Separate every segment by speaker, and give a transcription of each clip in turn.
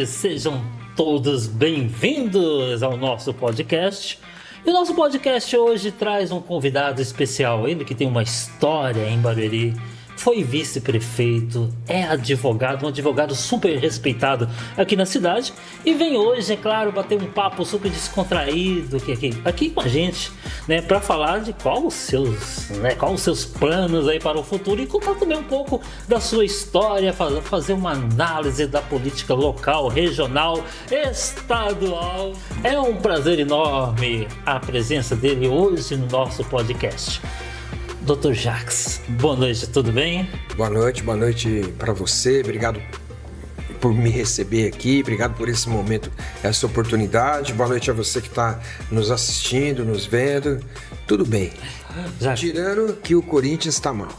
Speaker 1: Sejam todos bem-vindos ao nosso podcast. E o nosso podcast hoje traz um convidado especial, ele que tem uma história em Barueri, foi vice-prefeito, é advogado, um advogado super respeitado aqui na cidade e vem hoje, é claro, bater um papo super descontraído aqui com a gente, né, para falar de quais os seus planos aí para o futuro e contar também um pouco da sua história, fazer uma análise da política local, regional, estadual. É um prazer enorme a presença dele hoje no nosso podcast. Dr. Jacques, boa noite, tudo bem?
Speaker 2: Boa noite para você, obrigado por me receber aqui, obrigado por esse momento, essa oportunidade. Boa noite a você que está nos assistindo, nos vendo, tudo bem. Tirando que o Corinthians está mal.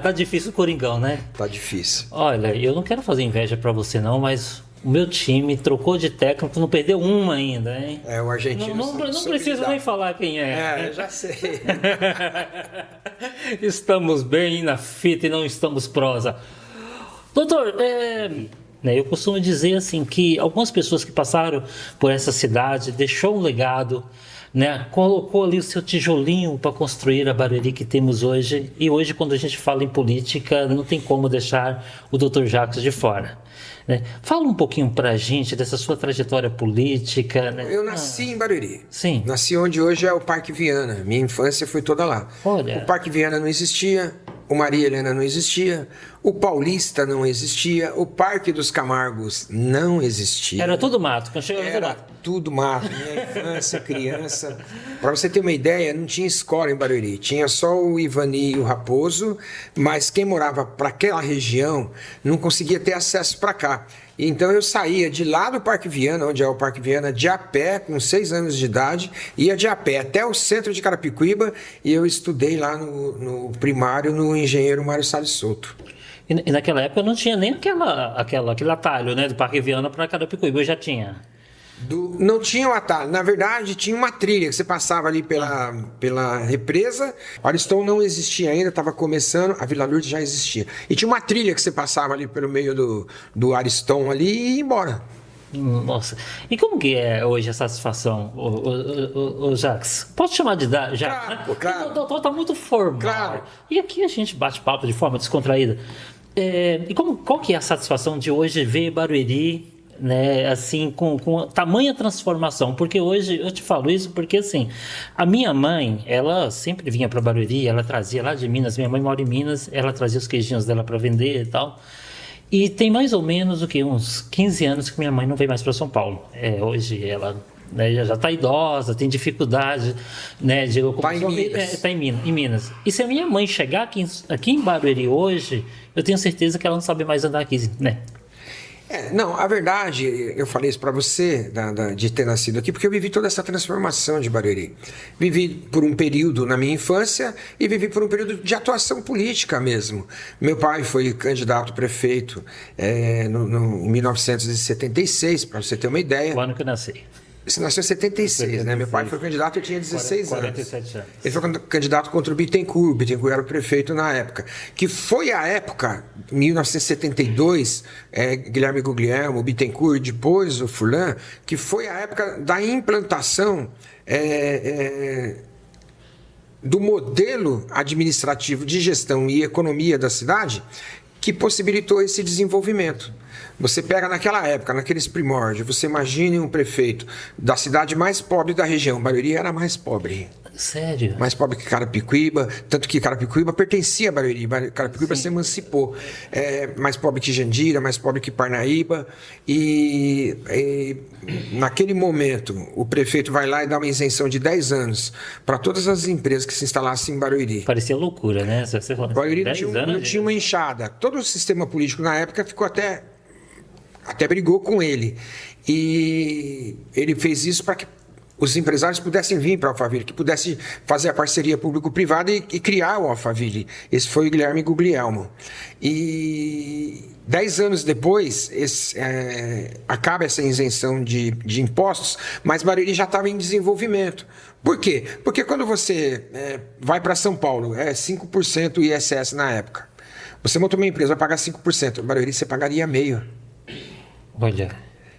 Speaker 1: tá difícil o Coringão, né?
Speaker 2: Tá difícil.
Speaker 1: Olha, eu não quero fazer inveja para você não, mas o meu time trocou de técnico, não perdeu uma ainda, hein?
Speaker 2: É, o argentino.
Speaker 1: Não precisa nem falar quem é.
Speaker 2: Eu já sei.
Speaker 1: Estamos bem na fita e não estamos prosa. Doutor, eu costumo dizer assim que algumas pessoas que passaram por essa cidade deixou um legado, né? Colocou ali o seu tijolinho para construir a Barueri que temos hoje. E hoje, quando a gente fala em política, não tem como deixar o Dr. Jacques de fora. Né? Fala um pouquinho pra gente dessa sua trajetória política, né?
Speaker 2: Eu nasci em Barueri.
Speaker 1: Sim.
Speaker 2: Nasci onde hoje é o Parque Viana. Minha infância foi toda lá.
Speaker 1: Olha.
Speaker 2: O Parque Viana não existia, o Maria Helena não existia, o Paulista não existia, o Parque dos Camargos não existia.
Speaker 1: Era tudo mato. Quando chegava
Speaker 2: Era tudo mato. Minha infância, criança. Para você ter uma ideia, não tinha escola em Barueri. Tinha só o Ivani e o Raposo, mas quem morava para aquela região não conseguia ter acesso para cá. Então eu saía de lá do Parque Viana, onde é o Parque Viana, de a pé, com 6 anos de idade, ia de a pé até o centro de Carapicuíba e eu estudei lá no primário no engenheiro Mário Salles Souto.
Speaker 1: E naquela época não tinha nem aquele atalho, né, do Parque Viana para Carapicuíba, eu já tinha.
Speaker 2: Não tinha o atalho, na verdade tinha uma trilha que você passava ali pela represa. O Ariston não existia ainda, estava começando, a Vila Lourdes já existia. E tinha uma trilha que você passava ali pelo meio do Ariston ali e ia embora.
Speaker 1: Nossa, e como que é hoje a satisfação, o Jacques? Posso chamar de Jacques?
Speaker 2: Claro.
Speaker 1: O doutor está muito formal.
Speaker 2: Claro.
Speaker 1: E aqui a gente bate papo de forma descontraída. E qual que é a satisfação de hoje ver Barueri, né, assim, com tamanha transformação? Porque hoje eu te falo isso porque assim, a minha mãe, ela sempre vinha para Barueri, ela trazia lá de Minas, minha mãe mora em Minas, ela trazia os queijinhos dela para vender e tal. E tem mais ou menos uns 15 anos que minha mãe não vem mais para São Paulo. Hoje ela, né, já está idosa, tem dificuldade, né, de locomoção. Está em Minas. E se a minha mãe chegar aqui em Barueri hoje, eu tenho certeza que ela não sabe mais andar aqui, né?
Speaker 2: Não, a verdade, eu falei isso para você, de ter nascido aqui, porque eu vivi toda essa transformação de Barueri. Vivi por um período na minha infância e vivi por um período de atuação política mesmo. Meu pai foi candidato a prefeito em 1976, para você ter uma ideia.
Speaker 1: O ano que eu nasci.
Speaker 2: Você nasceu em 76, né? Meu pai foi candidato, eu tinha 16
Speaker 1: 47 anos.
Speaker 2: Ele foi candidato contra o Bittencourt. Bittencourt era o prefeito na época. Que foi a época, 1972, Guilherme Guglielmo, Bittencourt, depois o Furlan, que foi a época da implantação do modelo administrativo de gestão e economia da cidade, que possibilitou esse desenvolvimento. Você pega naquela época, naqueles primórdios, você imagine um prefeito da cidade mais pobre da região. Barueri era mais pobre.
Speaker 1: Sério?
Speaker 2: Mais pobre que Carapicuíba, tanto que Carapicuíba pertencia a Barueri. Carapicuíba se emancipou. Mais pobre que Jandira, mais pobre que Parnaíba. E naquele momento, o prefeito vai lá e dá uma isenção de 10 anos para todas as empresas que se instalassem em Barueri.
Speaker 1: Parecia loucura, né?
Speaker 2: Barueri não tinha uma enxada. Todo o sistema político na época ficou até brigou com ele. E ele fez isso para que os empresários pudessem vir para a Alphaville, que pudessem fazer a parceria público-privada e criar o Alphaville. Esse foi o Guilherme Guglielmo. E 10 anos depois, acaba essa isenção de impostos, mas Barueri já estava em desenvolvimento. Por quê? Porque quando você vai para São Paulo, 5% ISS na época. Você montou uma empresa, vai pagar 5%. No Barueri você pagaria meio.
Speaker 1: Olha.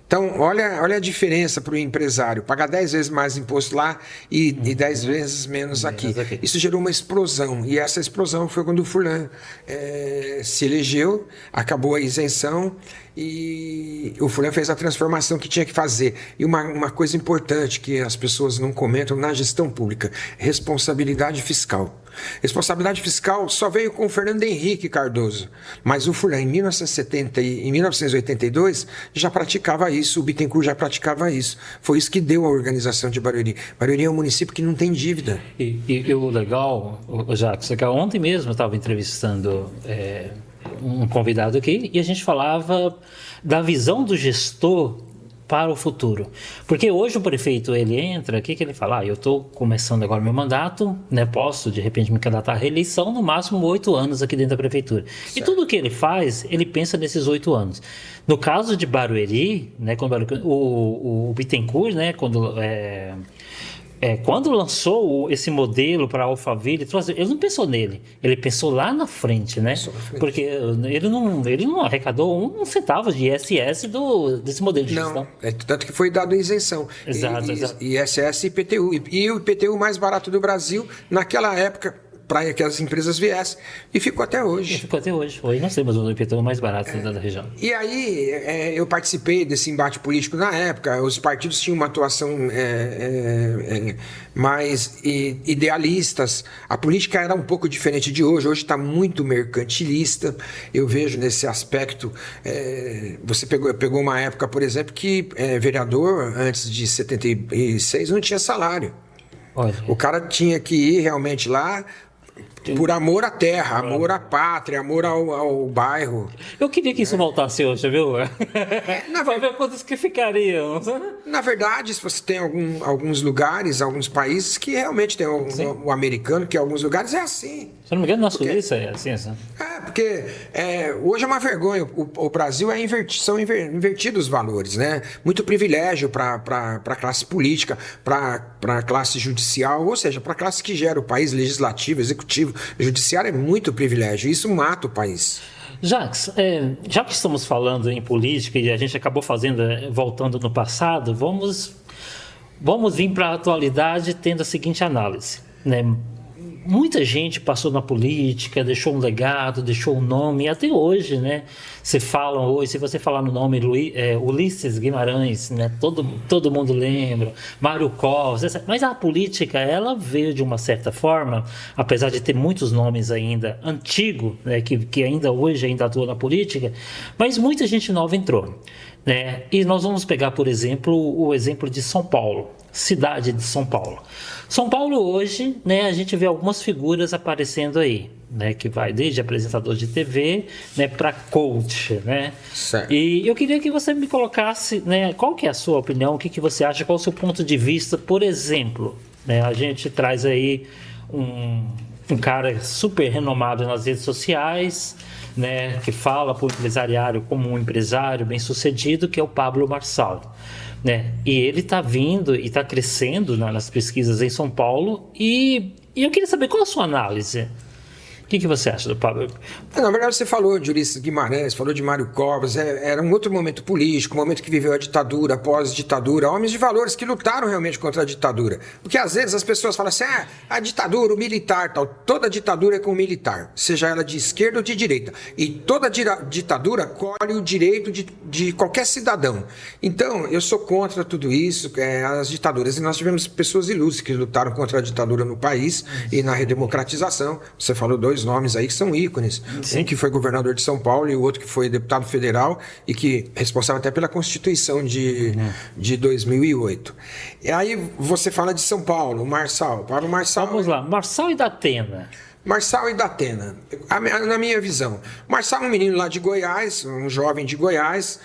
Speaker 2: Então, olha a diferença para o empresário. Pagar 10 vezes mais imposto lá e 10 vezes menos aqui. Isso gerou uma explosão. E essa explosão foi quando o Furlan se elegeu, acabou a isenção e o Furlan fez a transformação que tinha que fazer. E uma coisa importante que as pessoas não comentam na gestão pública: responsabilidade fiscal. Responsabilidade fiscal só veio com o Fernando Henrique Cardoso, mas o Furlan em 1982 já praticava isso, o Bittencourt já praticava isso. Foi isso que deu a organização de Barueri. Barueri é um município que não tem dívida.
Speaker 1: E o legal, Jacques, é que ontem mesmo eu estava entrevistando um convidado aqui e a gente falava da visão do gestor para o futuro. Porque hoje o prefeito, ele entra, o que ele fala? Eu estou começando agora meu mandato, né, posso de repente me candidatar à reeleição, no máximo 8 anos aqui dentro da prefeitura. Certo. E tudo que ele faz, ele pensa nesses 8 anos. No caso de Barueri, né, o Bittencourt, né, quando lançou esse modelo para a Alphaville, ele não pensou nele, ele pensou lá na frente, né? Porque ele não arrecadou um centavo de ISS desse modelo de gestão.
Speaker 2: Não, tanto que foi dado isenção.
Speaker 1: Exato.
Speaker 2: ISS e IPTU. E o IPTU mais barato do Brasil, naquela época, para que as empresas viessem, e ficou até hoje.
Speaker 1: Hoje nós temos o IPTU mais barato da região.
Speaker 2: E aí eu participei desse embate político na época. Os partidos tinham uma atuação mais idealistas. A política era um pouco diferente de hoje. Hoje está muito mercantilista. Eu vejo nesse aspecto. Você pegou uma época, por exemplo, que vereador, antes de 76, não tinha salário. Olha. O cara tinha que ir realmente lá por amor à terra, amor à pátria, amor ao bairro.
Speaker 1: Eu queria que isso voltasse hoje, viu? Vai ver quantos que ficariam.
Speaker 2: Na verdade, se você tem alguns lugares, alguns países que realmente tem o americano, que em alguns lugares é assim.
Speaker 1: Se eu não me engano, na Suíça é assim.
Speaker 2: Porque hoje é uma vergonha. O Brasil são invertidos os valores, né? Muito privilégio para a classe política, para a classe judicial, ou seja, para a classe que gera o país, legislativo, executivo. Judiciário é muito privilégio, isso mata o país.
Speaker 1: Jacques, já que estamos falando em política e a gente acabou voltando no passado, vamos vir para a atualidade tendo a seguinte análise, né? Muita gente passou na política, deixou um legado, deixou um nome, e até hoje, né? Se você falar no nome Ulisses Guimarães, né? Todo mundo lembra, Mário Covas, mas a política, ela veio de uma certa forma, apesar de ter muitos nomes ainda antigos, né? que ainda hoje atua na política, mas muita gente nova entrou, né? E nós vamos pegar, por exemplo, o exemplo de São Paulo, cidade de São Paulo. São Paulo hoje, né, a gente vê algumas figuras aparecendo aí, né, que vai desde apresentador de TV, né, para coach, né? Certo. E eu queria que você me colocasse, né, qual que é a sua opinião, o que você acha, qual é o seu ponto de vista, por exemplo, né, a gente traz aí um cara super renomado nas redes sociais, né, que fala para o empresariado como um empresário bem-sucedido, que é o Pablo Marçal. Né? E ele está vindo e está crescendo nas pesquisas em São Paulo e eu queria saber qual a sua análise. O que você acha do Pablo?
Speaker 2: Na verdade, você falou de Ulisses Guimarães, falou de Mário Covas, era um outro momento político, um momento que viveu a ditadura, pós-ditadura, homens de valores que lutaram realmente contra a ditadura. Porque às vezes as pessoas falam assim, a ditadura, o militar, tal. Toda ditadura é com o militar, seja ela de esquerda ou de direita. E toda ditadura colhe o direito de qualquer cidadão. Então, eu sou contra tudo isso, as ditaduras. E nós tivemos pessoas ilustres que lutaram contra a ditadura no país e na redemocratização. Você falou dois nomes aí que são ícones. Sim. Um que foi governador de São Paulo e o outro que foi deputado federal e que é responsável até pela Constituição de 2008. E aí você fala de São Paulo, Marçal.
Speaker 1: Vamos lá, Marçal e Datena.
Speaker 2: Marçal e Datena, na minha visão. Marçal é um menino lá de Goiás, um jovem de Goiás,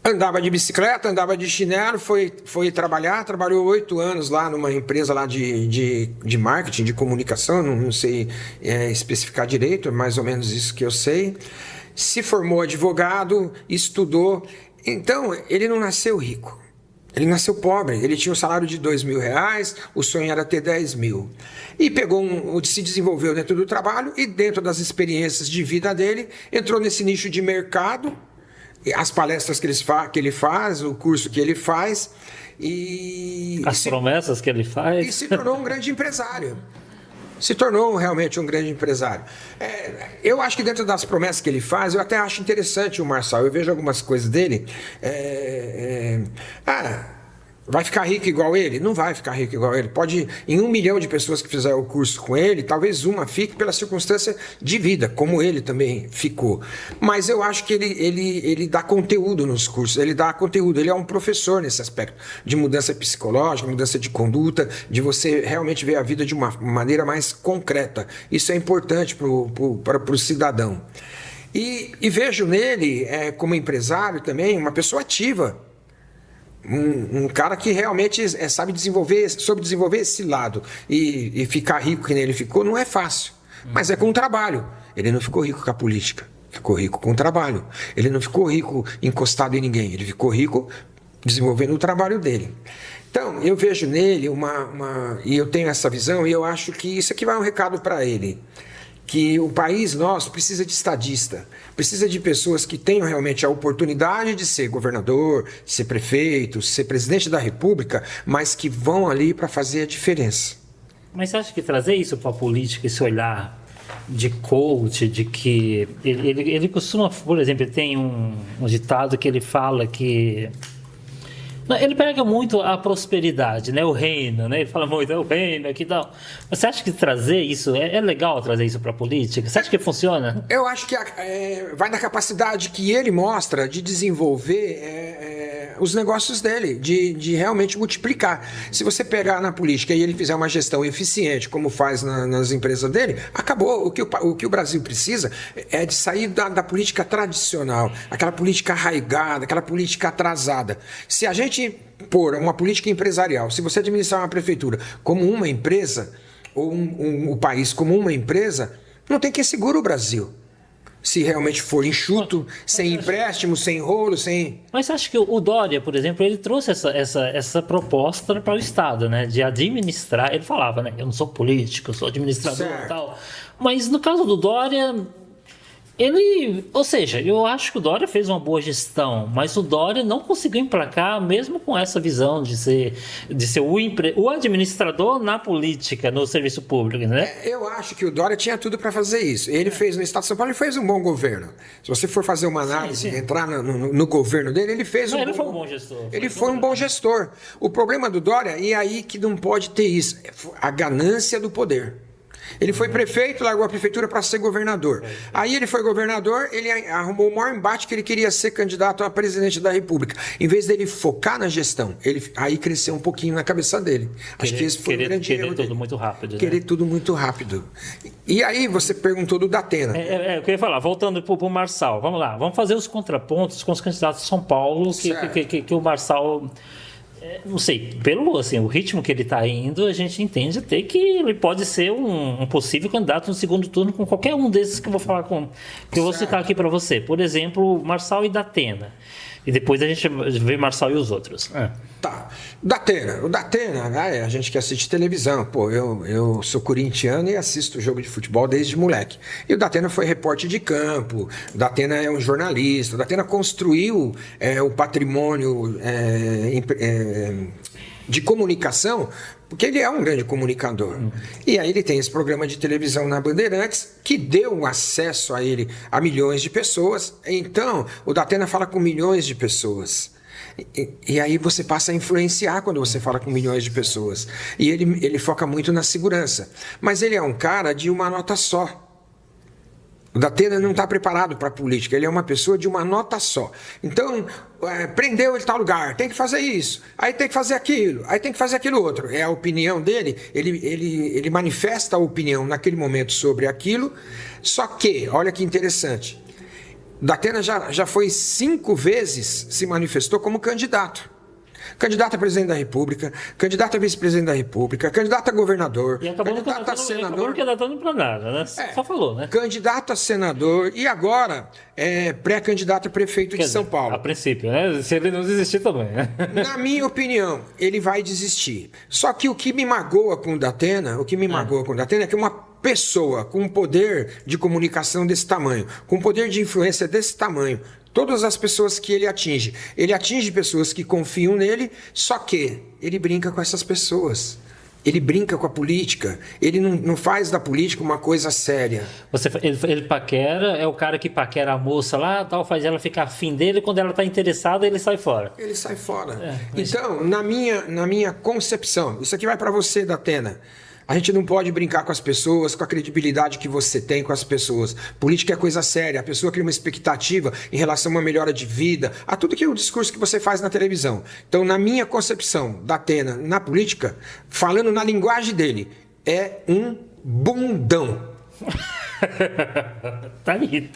Speaker 2: andava de bicicleta, andava de chinelo, foi trabalhar, trabalhou 8 anos lá numa empresa lá de marketing, de comunicação, não sei especificar direito, é mais ou menos isso que eu sei. Se formou advogado, estudou. Então, ele não nasceu rico. Ele nasceu pobre, ele tinha um salário de R$ 2.000, o sonho era ter 10 mil. E se desenvolveu dentro do trabalho e dentro das experiências de vida dele, entrou nesse nicho de mercado, as palestras que ele faz, o curso que ele faz.
Speaker 1: As promessas que ele faz.
Speaker 2: E se tornou um grande empresário. Se tornou realmente um grande empresário. Eu acho que dentro das promessas que ele faz, eu até acho interessante o Marçal. Eu vejo algumas coisas dele. Vai ficar rico igual ele? Não vai ficar rico igual ele. Pode, em 1 milhão de pessoas que fizeram o curso com ele, talvez uma fique pela circunstância de vida, como ele também ficou. Mas eu acho que ele dá conteúdo nos cursos, ele dá conteúdo, ele é um professor nesse aspecto, de mudança psicológica, mudança de conduta, de você realmente ver a vida de uma maneira mais concreta. Isso é importante para o cidadão. E vejo nele, como empresário também, uma pessoa ativa. Um cara que realmente soube desenvolver esse lado e ficar rico que nem ele ficou não é fácil, mas é com trabalho. Ele não ficou rico com a política, ficou rico com o trabalho. Ele não ficou rico encostado em ninguém, ele ficou rico desenvolvendo o trabalho dele. Então eu vejo nele e eu tenho essa visão, e eu acho que isso aqui vai um recado para ele, que o país nosso precisa de estadista, precisa de pessoas que tenham realmente a oportunidade de ser governador, de ser prefeito, ser presidente da República, mas que vão ali para fazer a diferença.
Speaker 1: Mas você acha que trazer isso para a política, esse olhar de coach, de que ele costuma, por exemplo, ele tem um ditado que ele fala que ele pega muito a prosperidade, né? O reino, né? Ele fala muito, o reino aqui e tal. Mas você acha que trazer isso, é legal trazer isso para a política? Você acha que funciona?
Speaker 2: Eu acho que vai na capacidade que ele mostra de desenvolver os negócios dele, de realmente multiplicar. Se você pegar na política e ele fizer uma gestão eficiente, como faz nas empresas dele, acabou. O que o Brasil precisa é de sair da política tradicional, aquela política arraigada, aquela política atrasada. Se a gente pôr uma política empresarial, se você administrar uma prefeitura como uma empresa, ou o país como uma empresa, não tem quem segura o Brasil. Se realmente for enxuto, sem empréstimo, sem rolo, sem...
Speaker 1: Mas você acha que o Dória, por exemplo, ele trouxe essa proposta para o Estado, né? De administrar, ele falava, né? Eu não sou político, eu sou administrador e tal. Mas no caso do Dória... ou seja, eu acho que o Dória fez uma boa gestão, mas o Dória não conseguiu emplacar, mesmo com essa visão de ser o administrador na política, no serviço público, né?
Speaker 2: Eu acho que o Dória tinha tudo para fazer isso. Ele fez no Estado de São Paulo, ele fez um bom governo. Se você for fazer uma análise, entrar no governo dele, ele fez
Speaker 1: ele foi um bom gestor.
Speaker 2: Ele foi um bom gestor. O problema do Dória, e aí que não pode ter isso, a ganância do poder. Ele foi prefeito, largou a prefeitura para ser governador. Aí ele foi governador, ele arrumou o maior embate que ele queria ser candidato a presidente da República. Em vez dele focar na gestão, aí cresceu um pouquinho na cabeça dele. Acho que esse foi o grande erro dele.
Speaker 1: Querer tudo muito rápido.
Speaker 2: Querer tudo muito rápido. E aí você perguntou do Datena.
Speaker 1: Eu queria falar, voltando para o Marçal, vamos lá, vamos fazer os contrapontos com os candidatos de São Paulo, que o Marçal... Não sei, pelo o ritmo que ele está indo, a gente entende até que ele pode ser um possível candidato no segundo turno com qualquer um desses que eu vou falar que eu vou citar aqui para você. Por exemplo, Marçal e Datena. E depois a gente vê Marçal e os outros.
Speaker 2: Tá. O Datena, a gente que assiste televisão. Pô, eu sou corintiano e assisto jogo de futebol desde moleque. E o Datena foi repórter de campo, o Datena é um jornalista, o Datena construiu o patrimônio de comunicação, porque ele é um grande comunicador. E aí ele tem esse programa de televisão na Bandeirantes, que deu acesso a ele a milhões de pessoas. Então, o Datena fala com milhões de pessoas. E aí você passa a influenciar quando você fala com milhões de pessoas. E ele foca muito na segurança. Mas ele é um cara de uma nota só. O Datena não está preparado para a política, ele é uma pessoa de uma nota só. Então, prendeu ele em tal lugar, tem que fazer isso, aí tem que fazer aquilo, aí tem que fazer aquilo outro. É a opinião dele, ele manifesta a opinião naquele momento sobre aquilo, só que, olha que interessante, Datena já foi 5 vezes se manifestou como candidato. Candidato a presidente da República, candidato a vice-presidente da República, candidato a governador,
Speaker 1: E acabou
Speaker 2: candidato a senador.
Speaker 1: Acabou não candidatando para nada, né? Só falou, né?
Speaker 2: Candidato a senador e agora pré-candidato a prefeito de São Paulo.
Speaker 1: A princípio, né? Se ele não desistir também, né?
Speaker 2: Na minha opinião, ele vai desistir. Só que o que me magoa com o Datena, é que uma pessoa com um poder de comunicação desse tamanho, com um poder de influência desse tamanho, todas as pessoas que ele atinge pessoas que confiam nele, só que ele brinca com essas pessoas. Ele brinca com a política, ele não faz da política uma coisa séria.
Speaker 1: Ele paquera, é o cara que paquera a moça lá, tal, faz ela ficar afim dele, quando ela está interessada, ele sai fora.
Speaker 2: Ele sai fora. Então, na minha concepção, isso aqui vai para você, Datena. A gente não pode brincar com as pessoas, com a credibilidade que você tem com as pessoas. Política é coisa séria. A pessoa cria uma expectativa em relação a uma melhora de vida, a tudo que é o discurso que você faz na televisão. Então, na minha concepção, Datena, na política, falando na linguagem dele, é um bundão.
Speaker 1: Tá aí,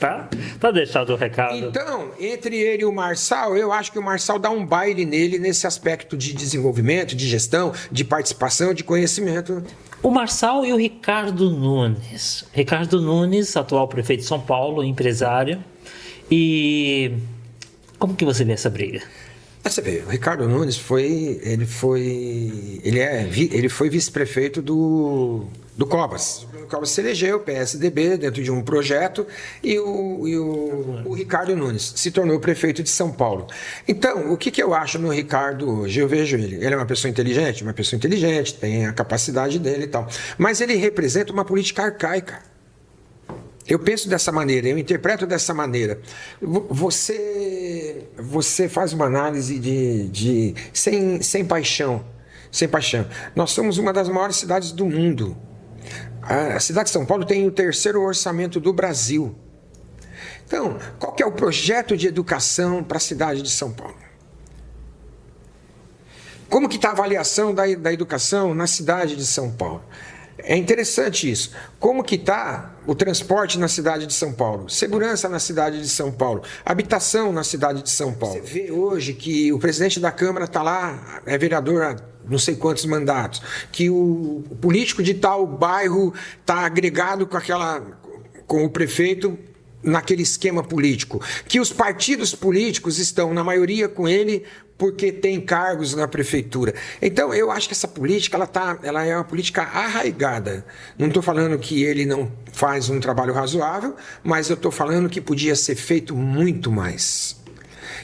Speaker 1: tá deixado o recado.
Speaker 2: Então, entre ele e o Marçal, eu acho que o Marçal dá um baile nele nesse aspecto de desenvolvimento, de gestão, de participação, de conhecimento.
Speaker 1: O Marçal e o Ricardo Nunes. Ricardo Nunes, atual prefeito de São Paulo, empresário. E como que você vê essa briga?
Speaker 2: Você vê, o Ricardo Nunes foi vice-prefeito do Covas. O Covas se elegeu, PSDB, dentro de um projeto, e o Ricardo Nunes se tornou prefeito de São Paulo. Então, o que eu acho no Ricardo hoje? Eu vejo ele é uma pessoa inteligente, tem a capacidade dele e tal, mas ele representa uma política arcaica. Eu penso dessa maneira, eu interpreto dessa maneira. Você faz uma análise sem paixão. Nós somos uma das maiores cidades do mundo. A cidade de São Paulo tem o terceiro orçamento do Brasil. Então, qual que é o projeto de educação para a cidade de São Paulo? Como que está a avaliação da educação na cidade de São Paulo? É interessante isso. Como que está o transporte na cidade de São Paulo? Segurança na cidade de São Paulo? Habitação na cidade de São Paulo? Você vê hoje que o presidente da Câmara está lá, é vereador há não sei quantos mandatos, que o político de tal bairro está agregado com o prefeito naquele esquema político, que os partidos políticos estão, na maioria, com ele porque tem cargos na prefeitura. Então, eu acho que essa política ela é uma política arraigada. Não estou falando que ele não faz um trabalho razoável, mas eu estou falando que podia ser feito muito mais.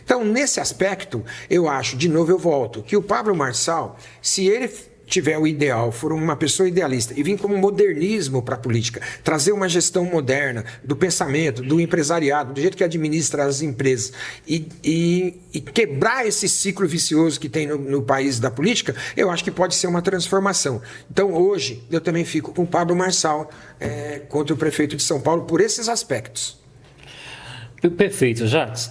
Speaker 2: Então, nesse aspecto, eu acho, de novo eu volto, que o Pablo Marçal, se ele tiver o ideal, for uma pessoa idealista e vir como modernismo para a política, trazer uma gestão moderna do pensamento, do empresariado, do jeito que administra as empresas e quebrar esse ciclo vicioso que tem no país da política, eu acho que pode ser uma transformação. Então, hoje, eu também fico com o Pablo Marçal contra o prefeito de São Paulo por esses aspectos.
Speaker 1: Perfeito, Jacques.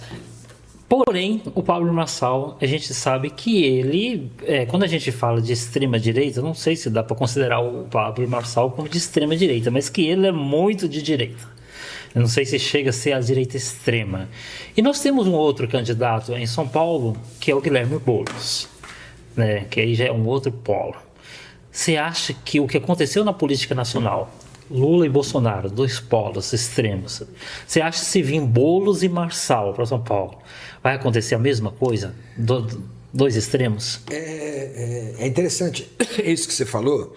Speaker 1: Porém, o Pablo Marçal, a gente sabe que ele, quando a gente fala de extrema-direita, não sei se dá para considerar o Pablo Marçal como de extrema-direita, mas que ele é muito de direita. Eu não sei se chega a ser a direita extrema. E nós temos um outro candidato em São Paulo, que é o Guilherme Boulos, né? Que aí já é um outro polo. Você acha que o que aconteceu na política nacional, Lula e Bolsonaro, dois polos extremos, você acha que se vir Boulos e Marçal para São Paulo, vai acontecer a mesma coisa? Dois extremos?
Speaker 2: É interessante isso que você falou,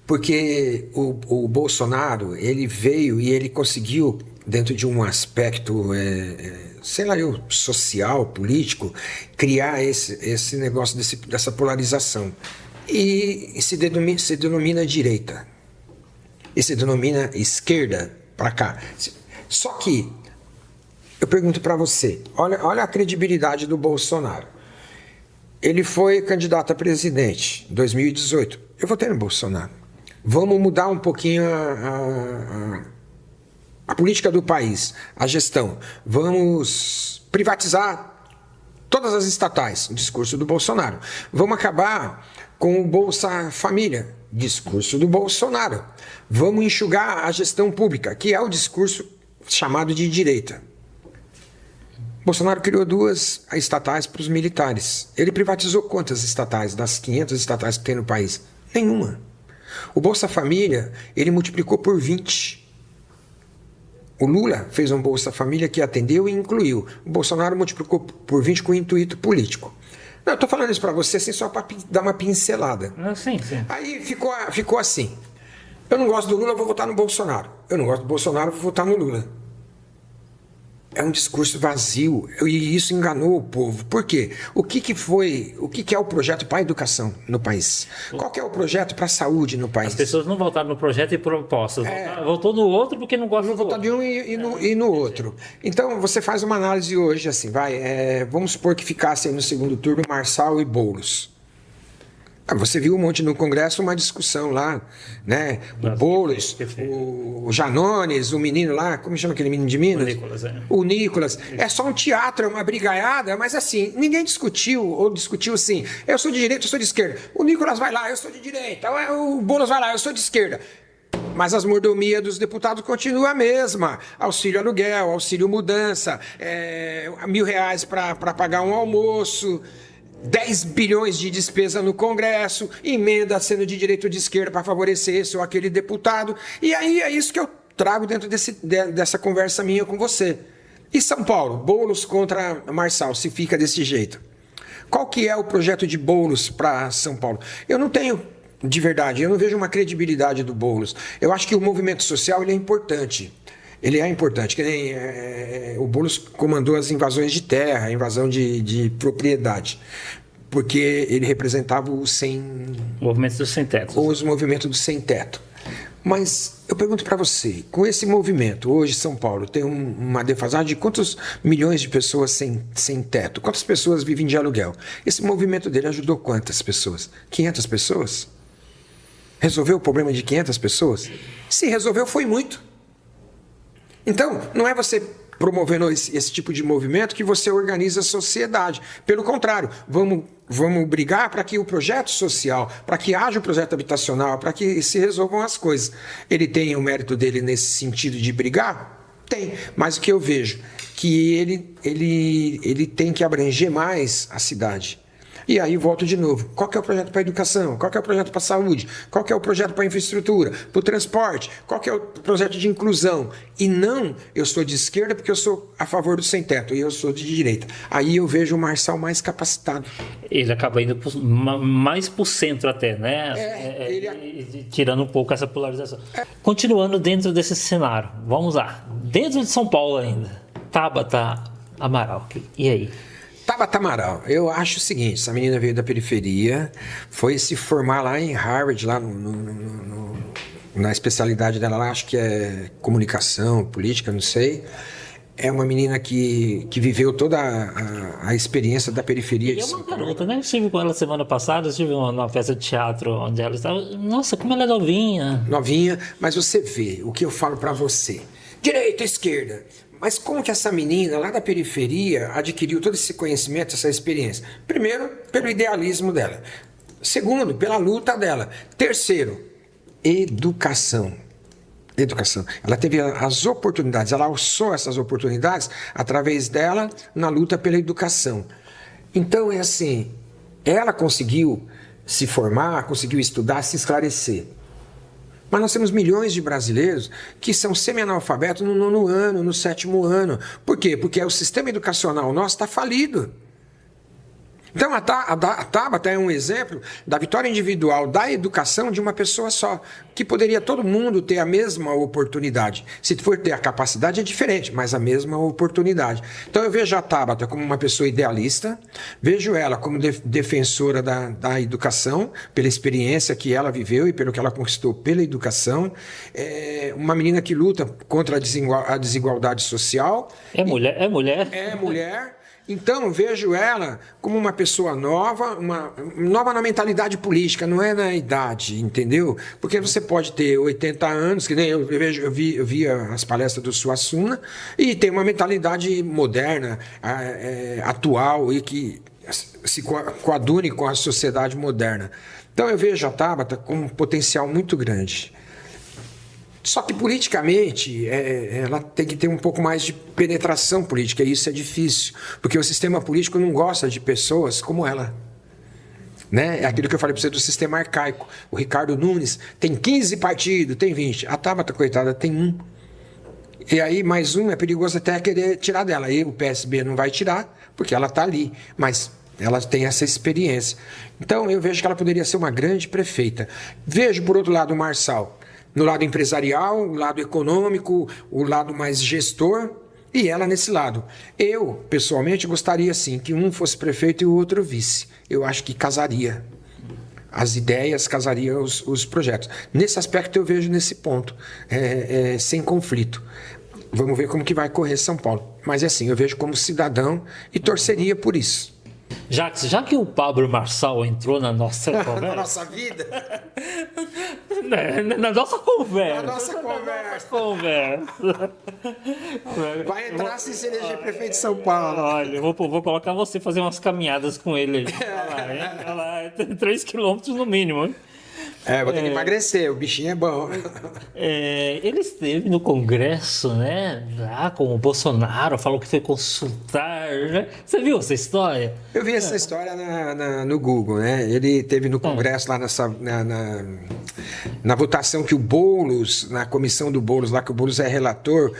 Speaker 2: porque o Bolsonaro, ele veio e ele conseguiu, dentro de um aspecto, social, político, criar esse negócio dessa polarização. E se denomina direita. E se denomina esquerda para cá. Só que, eu pergunto para você, olha a credibilidade do Bolsonaro. Ele foi candidato a presidente em 2018. Eu votei no Bolsonaro. Vamos mudar um pouquinho a política do país, a gestão. Vamos privatizar todas as estatais, o discurso do Bolsonaro. Vamos acabar com o Bolsa Família, discurso do Bolsonaro. Vamos enxugar a gestão pública, que é o discurso chamado de direita. Bolsonaro criou 2 estatais para os militares. Ele privatizou quantas estatais das 500 estatais que tem no país? Nenhuma. O Bolsa Família, ele multiplicou por 20. O Lula fez um Bolsa Família que atendeu e incluiu. O Bolsonaro multiplicou por 20 com intuito político. Não, eu estou falando isso para você assim, só para dar uma pincelada.
Speaker 1: Sim.
Speaker 2: Aí ficou assim. Eu não gosto do Lula, eu vou votar no Bolsonaro. Eu não gosto do Bolsonaro, eu vou votar no Lula. É um discurso vazio e isso enganou o povo. Por quê? O que é o projeto para a educação no país? Qual que é o projeto para a saúde no país?
Speaker 1: As pessoas não votaram no projeto e propostas. Votou no outro porque não gosta do outro.
Speaker 2: Votou de um e no outro. Então, você faz uma análise hoje, assim, vamos supor que ficassem no segundo turno Marçal e Boulos. Você viu um monte no Congresso, uma discussão lá, né? O Boulos, o Janones, o menino lá, como chama aquele menino de Minas? O Nicolas. É só um teatro, é uma brigaiada, mas assim, ninguém discutiu assim, eu sou de direita, eu sou de esquerda. O Nicolas vai lá, eu sou de direita. O Boulos vai lá, eu sou de esquerda. Mas as mordomias dos deputados continuam a mesma. Auxílio aluguel, auxílio mudança, R$1.000 para pagar um almoço, 10 bilhões de despesa no Congresso, emenda sendo de direita ou de esquerda para favorecer esse ou aquele deputado. E aí é isso que eu trago dentro dessa conversa minha com você. E São Paulo, Boulos contra Marçal, se fica desse jeito. Qual que é o projeto de Boulos para São Paulo? Eu não tenho, de verdade, eu não vejo uma credibilidade do Boulos. Eu acho que o movimento social ele é importante. Ele é importante, que nem o Boulos comandou as invasões de terra, a invasão de propriedade, porque ele representava os
Speaker 1: movimentos dos sem teto.
Speaker 2: Os movimentos do sem teto. Mas eu pergunto para você, com esse movimento, hoje São Paulo tem uma defasagem de quantos milhões de pessoas sem teto? Quantas pessoas vivem de aluguel? Esse movimento dele ajudou quantas pessoas? 500 pessoas? Resolveu o problema de 500 pessoas? Se resolveu, foi muito. Então, não é você promovendo esse tipo de movimento que você organiza a sociedade. Pelo contrário, vamos brigar para que o projeto social, para que haja o projeto habitacional, para que se resolvam as coisas. Ele tem o mérito dele nesse sentido de brigar? Tem. Mas o que eu vejo? Que ele tem que abranger mais a cidade. E aí volto de novo. Qual que é o projeto para a educação? Qual que é o projeto para a saúde? Qual que é o projeto para a infraestrutura? Para o transporte? Qual que é o projeto de inclusão? E não, eu sou de esquerda porque eu sou a favor do sem-teto e eu sou de direita. Aí eu vejo o Marçal mais capacitado.
Speaker 1: Ele acaba indo mais para o centro até, né? Tirando um pouco essa polarização. Continuando dentro desse cenário. Vamos lá. Dentro de São Paulo ainda. Tabata Amaral. E aí?
Speaker 2: Tabata Amaral, eu acho o seguinte, essa menina veio da periferia, foi se formar lá em Harvard, lá na especialidade dela lá, acho que é comunicação, política, não sei. É uma menina que viveu toda a experiência da periferia.
Speaker 1: E é uma garota, né? Eu estive com ela semana passada, estive numa festa de teatro onde ela estava. Nossa, como ela é novinha.
Speaker 2: Novinha, mas você vê o que eu falo pra você. Direita, esquerda. Mas como que essa menina lá da periferia adquiriu todo esse conhecimento, essa experiência? Primeiro, pelo idealismo dela. Segundo, pela luta dela. Terceiro, educação. Educação. Ela teve as oportunidades, ela alçou essas oportunidades através dela na luta pela educação. Então é assim, ela conseguiu se formar, conseguiu estudar, se esclarecer. Mas nós temos milhões de brasileiros que são semi-analfabetos no 9º ano, no 7º ano. Por quê? Porque o sistema educacional nosso está falido. Então a Tabata é um exemplo da vitória individual da educação de uma pessoa só, que poderia todo mundo ter a mesma oportunidade. Se for ter a capacidade é diferente, mas a mesma oportunidade. Então eu vejo a Tabata como uma pessoa idealista, vejo ela como defensora da educação, pela experiência que ela viveu e pelo que ela conquistou pela educação. É uma menina que luta contra a desigualdade social.
Speaker 1: É mulher?
Speaker 2: É mulher. Então, eu vejo ela como uma pessoa nova, nova na mentalidade política, não é na idade, entendeu? Porque você pode ter 80 anos, que nem eu via as palestras do Suassuna, e tem uma mentalidade moderna, atual, e que se coadune com a sociedade moderna. Então, eu vejo a Tabata com um potencial muito grande. Só que politicamente ela tem que ter um pouco mais de penetração política, e isso é difícil, porque o sistema político não gosta de pessoas como ela. Né? É aquilo que eu falei para você do sistema arcaico. O Ricardo Nunes tem 15 partidos, tem 20. A Tabata, coitada, tem um. E aí, mais um é perigoso até querer tirar dela. E o PSB não vai tirar, porque ela está ali. Mas ela tem essa experiência. Então, eu vejo que ela poderia ser uma grande prefeita. Vejo, por outro lado, o Marçal. No lado empresarial, o lado econômico, o lado mais gestor, e ela nesse lado. Eu, pessoalmente, gostaria, sim, que um fosse prefeito e o outro vice. Eu acho que casaria. As ideias casariam os projetos. Nesse aspecto, eu vejo nesse ponto, sem conflito. Vamos ver como que vai correr São Paulo. Mas, é assim, eu vejo como cidadão e torceria por isso.
Speaker 1: Já que o Pablo Marçal entrou na nossa conversa...
Speaker 2: Na nossa vida?
Speaker 1: Na nossa conversa.
Speaker 2: Na nossa conversa. Vai entrar sem se eleger prefeito de São Paulo.
Speaker 1: Olha, eu vou colocar você fazer umas caminhadas com ele. Olha lá, 3 quilômetros no mínimo, hein?
Speaker 2: Vou ter que emagrecer, o bichinho é bom.
Speaker 1: Ele esteve no Congresso, né? Lá com o Bolsonaro, falou que foi consultar, né? Você viu essa história?
Speaker 2: Eu vi essa história no Google, né? Ele esteve no Congresso lá na votação que o Boulos, na comissão do Boulos, lá que o Boulos é relator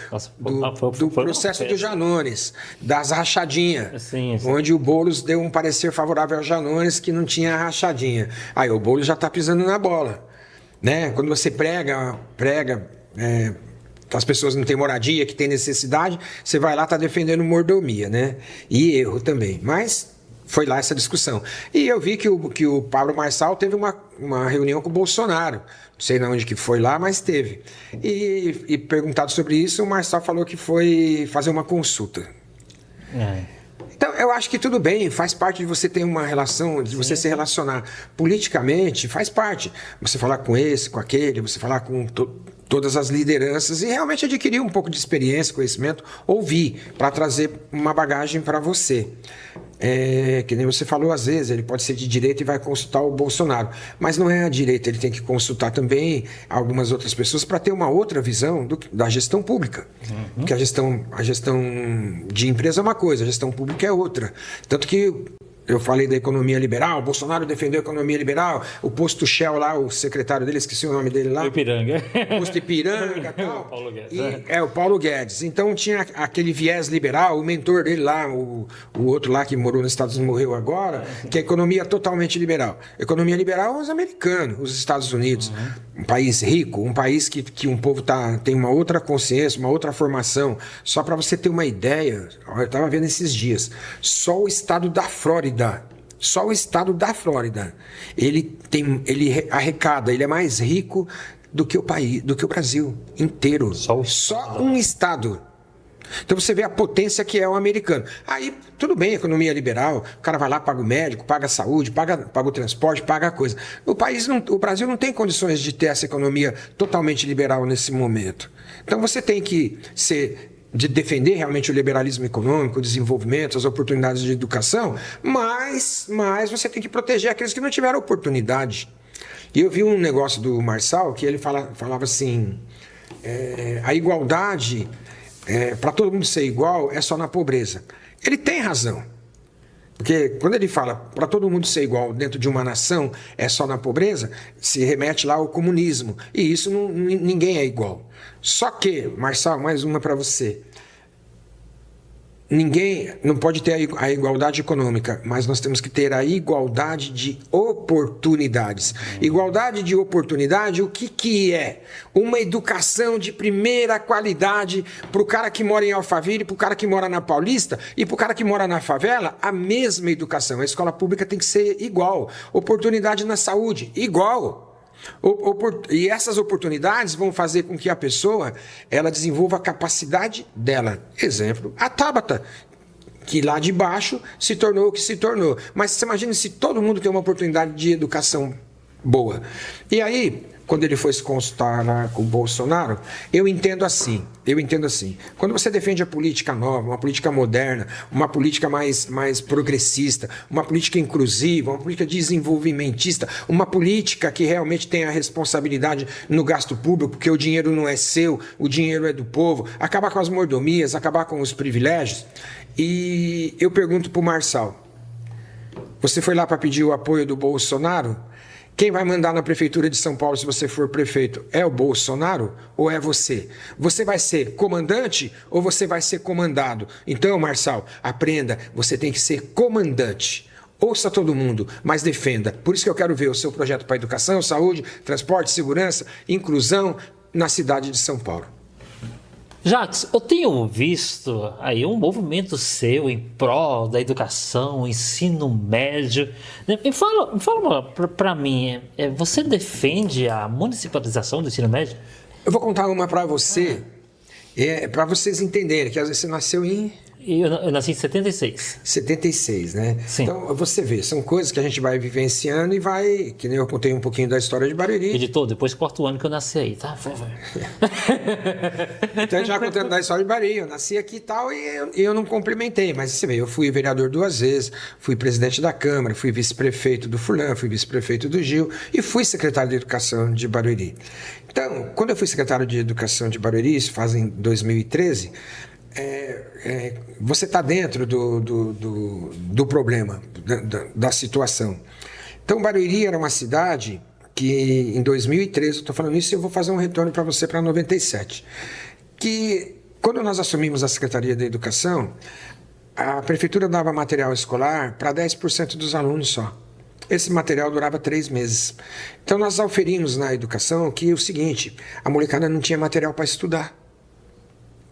Speaker 2: do processo do Janones, das rachadinhas,
Speaker 1: sim.
Speaker 2: Onde o Boulos deu um parecer favorável ao Janones que não tinha rachadinha. Aí o Boulos já está pisando na bola. Né? Quando você prega as pessoas não têm moradia, que têm necessidade, você vai lá, está defendendo mordomia, né? E erro também. Mas foi lá essa discussão. E eu vi que o Pablo Marçal teve uma reunião com o Bolsonaro. Não sei de onde que foi lá, mas teve. E perguntado sobre isso, o Marçal falou que foi fazer uma consulta. Então, eu acho que tudo bem, faz parte de você ter uma relação, de você se relacionar politicamente, faz parte. Você falar com esse, com aquele, você falar com todas as lideranças e realmente adquirir um pouco de experiência, conhecimento, ouvir, para trazer uma bagagem para você. Que nem você falou, às vezes, ele pode ser de direita e vai consultar o Bolsonaro. Mas não é a direita, ele tem que consultar também algumas outras pessoas para ter uma outra visão da gestão pública. Porque a gestão de empresa é uma coisa, a gestão pública é outra. Tanto que eu falei da economia liberal, o Bolsonaro defendeu a economia liberal, o posto Shell lá, o secretário dele, esqueci o nome dele lá.
Speaker 1: Ipiranga.
Speaker 2: O posto Ipiranga e tal.
Speaker 1: O Paulo Guedes.
Speaker 2: O Paulo Guedes. Então tinha aquele viés liberal, o mentor dele lá, o outro lá que morou nos Estados Unidos, morreu agora, que é a economia totalmente liberal. Economia liberal os americanos, os Estados Unidos. Um país rico, um país que um povo tem uma outra consciência, uma outra formação. Só para você ter uma ideia, eu estava vendo esses dias, só o estado da Flórida, ele arrecada, ele é mais rico do que o Brasil inteiro. Só um estado. Então você vê a potência que é o americano. Aí, tudo bem, economia liberal, o cara vai lá, paga o médico, paga a saúde, paga o transporte, paga a coisa. O Brasil não tem condições de ter essa economia totalmente liberal nesse momento. Então você tem que de defender realmente o liberalismo econômico, o desenvolvimento, as oportunidades de educação, mas você tem que proteger aqueles que não tiveram oportunidade. E eu vi um negócio do Marçal que ele falava assim, a igualdade, para todo mundo ser igual, é só na pobreza. Ele tem razão. Porque quando ele fala para todo mundo ser igual dentro de uma nação, é só na pobreza, se remete lá ao comunismo. E isso ninguém é igual. Só que, Marçal, mais uma para você. Ninguém não pode ter a igualdade econômica, mas nós temos que ter a igualdade de oportunidades. Igualdade de oportunidade, o que é? Uma educação de primeira qualidade para o cara que mora em Alphaville, para o cara que mora na Paulista e para o cara que mora na favela, a mesma educação. A escola pública tem que ser igual. Oportunidade na saúde, igual. E essas oportunidades vão fazer com que a pessoa ela desenvolva a capacidade dela. Exemplo, a Tabata, que lá de baixo se tornou o que se tornou. Mas você imagina se todo mundo tem uma oportunidade de educação boa. E aí, quando ele foi se consultar lá com o Bolsonaro, eu entendo assim. Quando você defende a política nova, uma política moderna, uma política mais progressista, uma política inclusiva, uma política desenvolvimentista, uma política que realmente tem a responsabilidade no gasto público, porque o dinheiro não é seu, o dinheiro é do povo, acabar com as mordomias, acabar com os privilégios. E eu pergunto para o Marçal, você foi lá para pedir o apoio do Bolsonaro? Quem vai mandar na Prefeitura de São Paulo, se você for prefeito, é o Bolsonaro ou é você? Você vai ser comandante ou você vai ser comandado? Então, Marçal, aprenda, você tem que ser comandante. Ouça todo mundo, mas defenda. Por isso que eu quero ver o seu projeto para educação, saúde, transporte, segurança, inclusão na cidade de São Paulo.
Speaker 1: Jacques, eu tenho visto aí um movimento seu em prol da educação, ensino médio. Me fala para mim, você defende a municipalização do ensino médio?
Speaker 2: Eu vou contar uma para você, para vocês entenderem, que às vezes você nasceu em...
Speaker 1: Eu nasci em 76.
Speaker 2: 76, né?
Speaker 1: Sim.
Speaker 2: Então, você vê, são coisas que a gente vai vivenciando e vai... Que nem eu contei um pouquinho da história de Barueri.
Speaker 1: Editor, depois quarto ano que eu nasci aí, tá?
Speaker 2: Então, a gente vai contando da história de Barueri. Eu nasci aqui e tal e eu não complementei. Mas você vê, eu fui vereador 2 vezes, fui presidente da Câmara, fui vice-prefeito do Furlan, fui vice-prefeito do Gil e fui secretário de Educação de Barueri. Então, quando eu fui secretário de Educação de Barueri, isso faz em 2013... você está dentro do problema, da situação. Então, Barueri era uma cidade que, em 2013, eu estou falando isso e eu vou fazer um retorno para você para 97, que, quando nós assumimos a Secretaria da Educação, a Prefeitura dava material escolar para 10% dos alunos só. Esse material durava 3 meses. Então, nós oferimos na educação que o seguinte, a molecada não tinha material para estudar.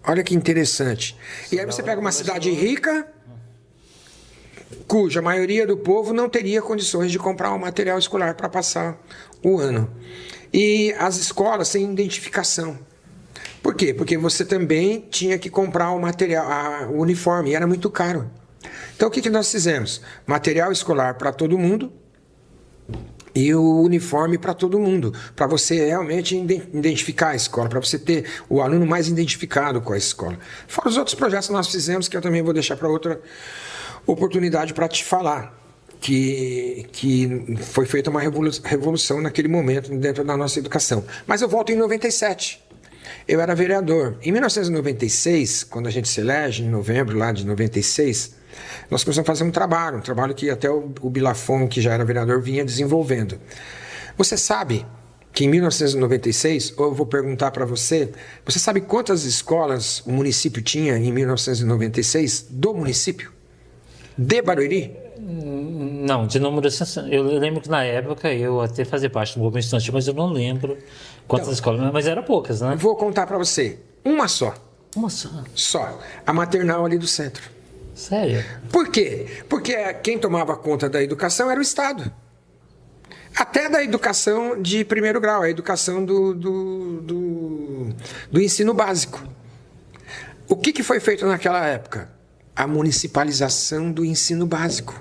Speaker 2: Olha que interessante. E aí você pega uma cidade rica, cuja maioria do povo não teria condições de comprar um material escolar para passar o ano. E as escolas sem identificação. Por quê? Porque você também tinha que comprar o material, o uniforme, e era muito caro. Então o que nós fizemos? Material escolar para todo mundo, e o uniforme para todo mundo, para você realmente identificar a escola, para você ter o aluno mais identificado com a escola. Fora os outros projetos que nós fizemos, que eu também vou deixar para outra oportunidade para te falar, que foi feita uma revolução naquele momento dentro da nossa educação. Mas eu volto em 97. Eu era vereador. Em 1996, quando a gente se elege, em novembro lá de 96... nós começamos a fazer um trabalho que até o Bilafon, que já era vereador, vinha desenvolvendo. Você sabe que em 1996, ou eu vou perguntar para você sabe quantas escolas o município tinha em 1996 do município? De Barueri?
Speaker 1: Não, de número... Eu lembro que na época eu até fazia parte do movimento estudantil, mas eu não lembro quantas escolas, mas eram poucas, né?
Speaker 2: Vou contar para você. Uma só.
Speaker 1: Uma só?
Speaker 2: Só. A maternal ali do centro.
Speaker 1: Sério?
Speaker 2: Por quê? Porque quem tomava conta da educação era o Estado. Até da educação de primeiro grau, a educação do ensino básico. O que foi feito naquela época? A municipalização do ensino básico.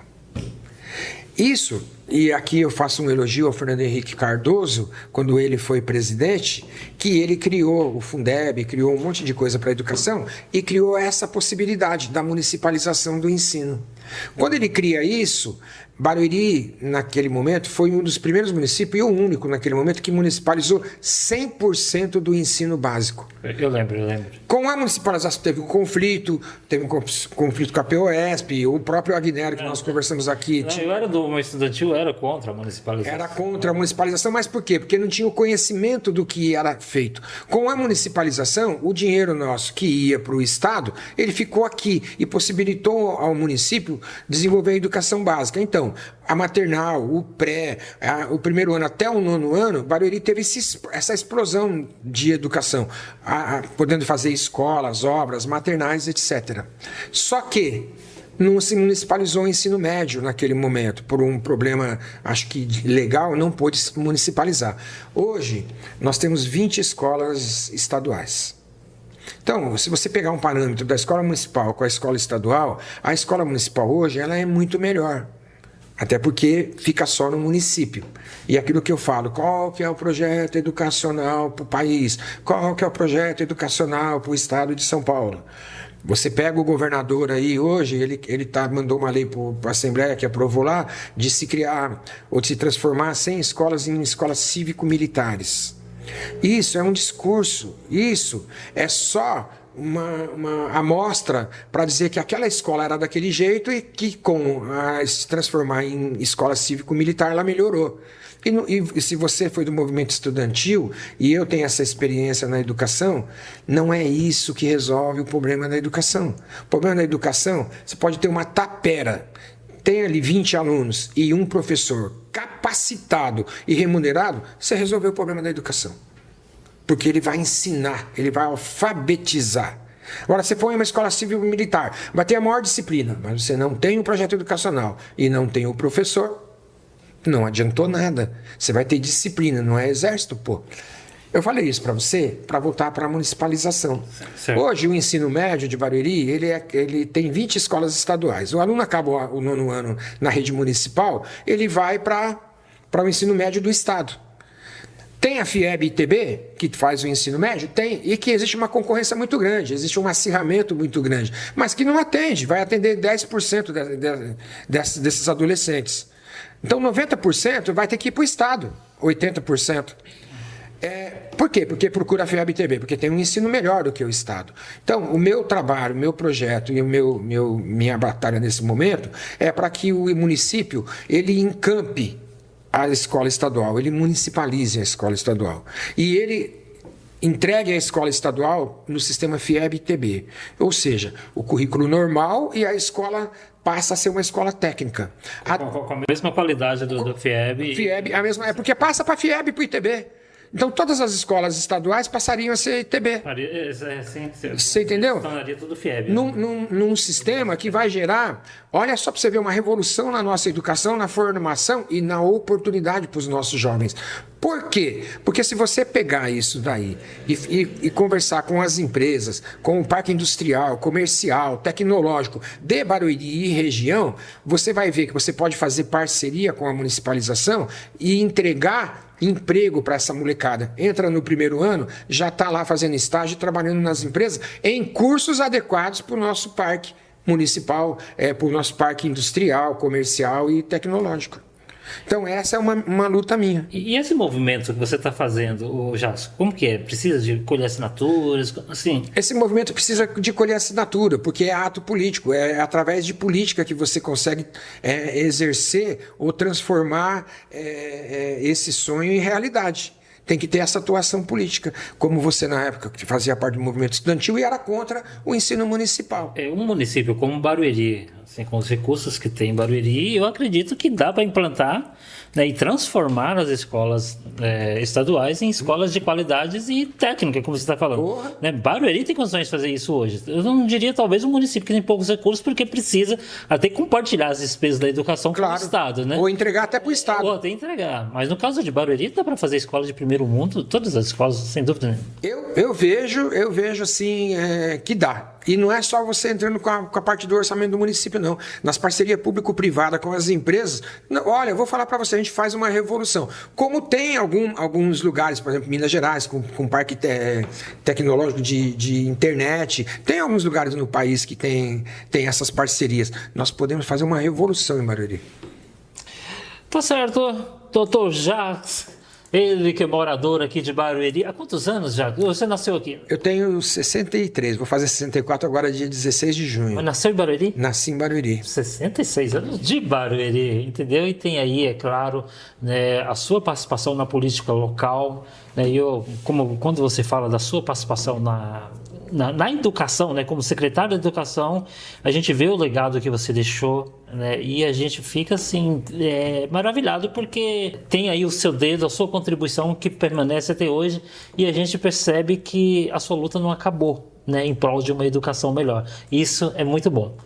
Speaker 2: Isso, e aqui eu faço um elogio ao Fernando Henrique Cardoso, quando ele foi presidente, que ele criou o Fundeb, criou um monte de coisa para a educação e criou essa possibilidade da municipalização do ensino. Quando ele cria isso, Barueri, naquele momento, foi um dos primeiros municípios, e o único naquele momento, que municipalizou 100% do ensino básico.
Speaker 1: Eu lembro.
Speaker 2: Com a municipalização teve um conflito com a POSP, o próprio Agnero, que nós conversamos aqui.
Speaker 1: Eu era do movimento estudantil, era contra a municipalização.
Speaker 2: Era contra a municipalização, mas por quê? Porque não tinha o conhecimento do que era feito. Com a municipalização, o dinheiro nosso que ia para o Estado, ele ficou aqui e possibilitou ao município desenvolver a educação básica. Então, a maternal, o pré, o primeiro ano até o 9º ano, Barueri teve essa explosão de educação, podendo fazer escolas, obras, maternais, etc. Só que não se municipalizou o ensino médio naquele momento, por um problema, acho que legal, não pôde se municipalizar. Hoje, nós temos 20 escolas estaduais. Então, se você pegar um parâmetro da escola municipal com a escola estadual, a escola municipal hoje ela é muito melhor. Até porque fica só no município. E aquilo que eu falo, qual que é o projeto educacional para o país? Qual que é o projeto educacional para o estado de São Paulo? Você pega o governador aí hoje, ele mandou uma lei para a Assembleia que aprovou lá, de se criar ou de se transformar 100 escolas em escolas cívico-militares. Isso é um discurso, isso é só uma amostra para dizer que aquela escola era daquele jeito e que com se transformar em escola cívico-militar ela melhorou. E se você foi do movimento estudantil e eu tenho essa experiência na educação, não é isso que resolve o problema da educação. O problema da educação, você pode ter uma tapera, tem ali 20 alunos e um professor capacitado e remunerado, você resolveu o problema da educação. Porque ele vai ensinar, ele vai alfabetizar. Agora, você põe uma escola civil-militar, vai ter a maior disciplina, mas você não tem um projeto educacional e não tem o professor, não adiantou nada. Você vai ter disciplina, não é exército, pô. Eu falei isso para você, para voltar para a municipalização. Certo. Hoje, o ensino médio de Barueri, ele tem 20 escolas estaduais. O aluno acaba o 9º ano na rede municipal, ele vai para o ensino médio do estado. Tem a FIEB-ITB, que faz o ensino médio? Tem, e que existe uma concorrência muito grande, existe um acirramento muito grande, mas que não atende, vai atender 10% desses adolescentes. Então, 90% vai ter que ir para o Estado, 80%. Por quê? Porque procura a FIEB-ITB, porque tem um ensino melhor do que o Estado. Então, o meu trabalho, o meu projeto e minha batalha nesse momento é para que o município ele encampe a escola estadual, ele municipalize a escola estadual. E ele entregue a escola estadual no sistema FIEB-ITB. Ou seja, o currículo normal e a escola passa a ser uma escola técnica.
Speaker 1: Com a mesma qualidade do FIEB.
Speaker 2: FIEB, a mesma, porque passa para a FIEB e para o ITB. Então, todas as escolas estaduais passariam a ser ITB. Você entendeu?
Speaker 1: Tornaria tudo FIEB.
Speaker 2: Num sistema que vai gerar, olha só para você ver, uma revolução na nossa educação, na formação e na oportunidade para os nossos jovens. Por quê? Porque se você pegar isso daí e conversar com as empresas, com o parque industrial, comercial, tecnológico de Barueri e região, você vai ver que você pode fazer parceria com a municipalização e entregar emprego para essa molecada. Entra no 1º ano, já está lá fazendo estágio, trabalhando nas empresas, em cursos adequados para o nosso parque municipal, para o nosso parque industrial, comercial e tecnológico. Então, essa é uma luta minha.
Speaker 1: E esse movimento que você está fazendo, Jasco, como que é? Precisa de colher assinaturas? Assim?
Speaker 2: Esse movimento precisa de colher assinatura, porque é ato político. É através de política que você consegue exercer ou transformar esse sonho em realidade. Tem que ter essa atuação política, como você na época que fazia parte do movimento estudantil e era contra o ensino municipal.
Speaker 1: Um município como Barueri, assim, com os recursos que tem em Barueri, eu acredito que dá para implantar, né, e transformar as escolas estaduais em escolas de qualidades e técnica, como você está falando. Né? Barueri tem condições de fazer isso hoje. Eu não diria talvez um município que tem poucos recursos, porque precisa até compartilhar as despesas da educação com o Estado. Né?
Speaker 2: Ou entregar até para o Estado.
Speaker 1: Ou até entregar. Mas no caso de Barueri, dá para fazer escola de primeiro mundo, todas as escolas, sem dúvida.
Speaker 2: Eu vejo assim que dá. E não é só você entrando com a parte do orçamento do município, não. Nas parcerias público-privada com as empresas, olha, eu vou falar para você, a gente faz uma revolução. Como tem alguns lugares, por exemplo, Minas Gerais, com parque tecnológico de internet, tem alguns lugares no país que tem essas parcerias. Nós podemos fazer uma revolução em Barueri.
Speaker 1: Tá certo, doutor Jacques. Ele que é morador aqui de Barueri. Há quantos anos já? Você nasceu aqui?
Speaker 2: Eu tenho 63, vou fazer 64 agora, dia 16 de junho.
Speaker 1: Mas nasceu em Barueri?
Speaker 2: Nasci em Barueri.
Speaker 1: 66 anos de Barueri, entendeu? E tem aí, é claro, né, a sua participação na política local. Né, quando você fala da sua participação na educação, né, como secretário da educação, a gente vê o legado que você deixou, né, e a gente fica assim maravilhado, porque tem aí o seu dedo, a sua contribuição que permanece até hoje, e a gente percebe que a sua luta não acabou, né, em prol de uma educação melhor. Isso é muito bom.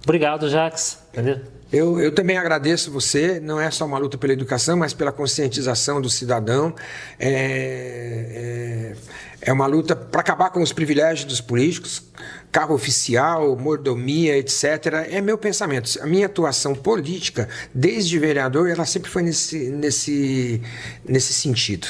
Speaker 1: Obrigado, Jacques. Entendeu?
Speaker 2: Eu também agradeço você, não é só uma luta pela educação, mas pela conscientização do cidadão. É uma luta para acabar com os privilégios dos políticos, cargo oficial, mordomia, etc. É meu pensamento. A minha atuação política, desde vereador, ela sempre foi nesse sentido.